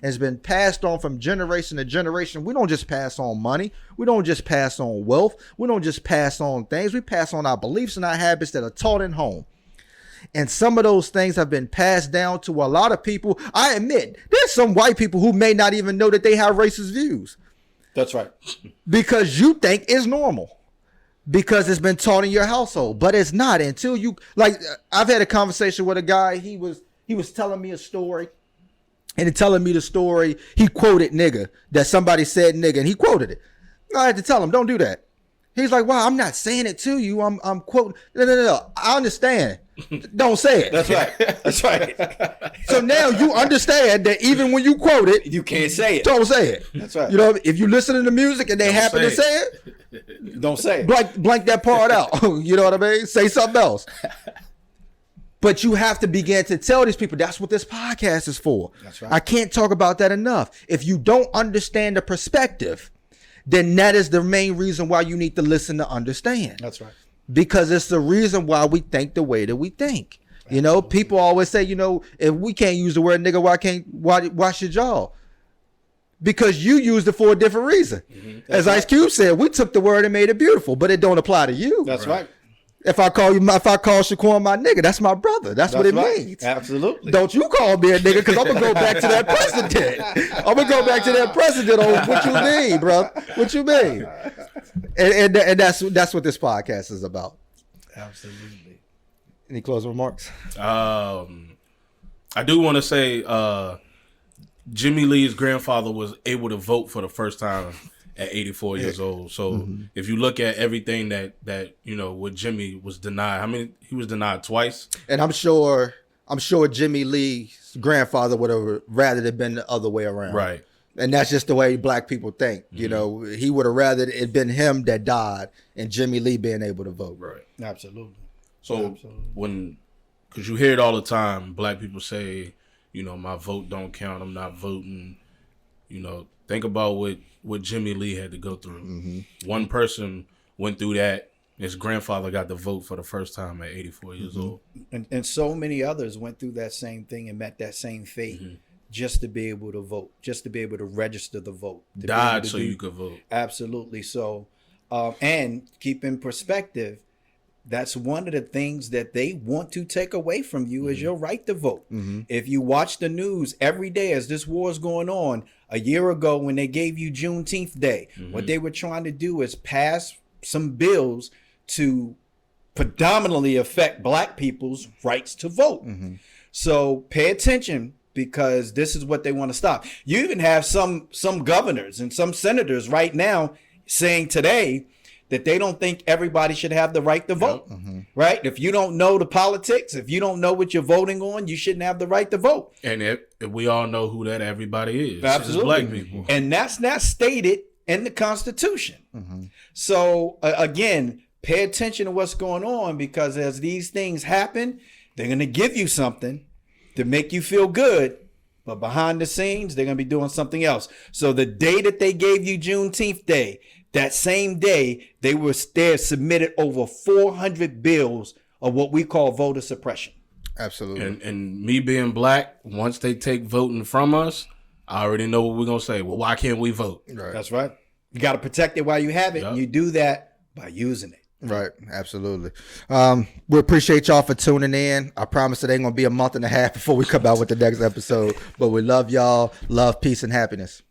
has been passed on from generation to generation, we don't just pass on money. We don't just pass on wealth. We don't just pass on things. We pass on our beliefs and our habits that are taught in home. And some of those things have been passed down to a lot of people. I admit, there's some white people who may not even know that they have racist views. That's right. Because you think it's normal. Because it's been taught in your household, but it's not until you, like, I've had a conversation with a guy. He was telling me a story, and in telling me the story, he quoted nigga, that somebody said nigga, and he quoted it. I had to tell him, don't do that. He's like, wow, I'm not saying it to you. I'm quoting. No. I understand. Don't say it. That's right. That's right. So now you understand that even when you quote it, You can't say it. don't say it. That's right. You know, if you listen to music and they happen to say it, Don't say it. blank that part out. You know what I mean? Say something else. But you have to begin to tell these people that's what this podcast is for. That's right. I can't talk about that enough. If you don't understand the perspective, then that is the main reason why you need to listen to understand. That's right. Because it's the reason why we think the way that we think. You know, people always say, you know, if we can't use the word nigga, why should y'all? Because you used it for a different reason. Mm-hmm. As Ice Cube said, we took the word and made it beautiful, but it don't apply to you. That's right. If I call Shaquan my nigga, that's my brother. That's what it means. Absolutely. Don't you call me a nigga, because I'm gonna go back to that precedent. I'm gonna go back to that precedent on what you mean, bro. What you mean? And that's what this podcast is about. Absolutely. Any closing remarks? I do want to say Jimmy Lee's grandfather was able to vote for the first time at 84 years old. So if you look at everything that you know, what Jimmy was denied, I mean, he was denied twice. And I'm sure Jimmy Lee's grandfather would have rather it been the other way around. Right. And that's just the way black people think. You know, he would have rather it been him that died and Jimmy Lee being able to vote. Right. Absolutely. So because you hear it all the time, black people say, you know, my vote don't count, I'm not voting. You know, think about what Jimmy Lee had to go through. Mm-hmm. One person went through that. His grandfather got to vote for the first time at 84 years old. And so many others went through that same thing and met that same fate just to be able to vote, just to be able to register the vote. Died so you could vote. Absolutely. So, and keep in perspective, that's one of the things that they want to take away from you is your right to vote. If you watch the news every day as this war is going on, a year ago when they gave you Juneteenth Day, what they were trying to do is pass some bills to predominantly affect black people's rights to vote. So pay attention, because this is what they want to stop. You even have some governors and some senators right now saying today that they don't think everybody should have the right to vote, right? If you don't know the politics, if you don't know what you're voting on, you shouldn't have the right to vote. And if we all know who that everybody is. Absolutely. It's black people. And that's not stated in the Constitution. So again, pay attention to what's going on, because as these things happen, they're going to give you something to make you feel good. But behind the scenes, they're going to be doing something else. So the day that they gave you Juneteenth Day, that same day, they submitted over 400 bills of what we call voter suppression. Absolutely. And me being black, once they take voting from us, I already know what we're going to say. Well, why can't we vote? Right. That's right. You got to protect it while you have it. And you do that by using it. Right. Absolutely. We appreciate y'all for tuning in. I promise it ain't going to be a month and a half before we come out with the next episode. But we love y'all. Love, peace, and happiness.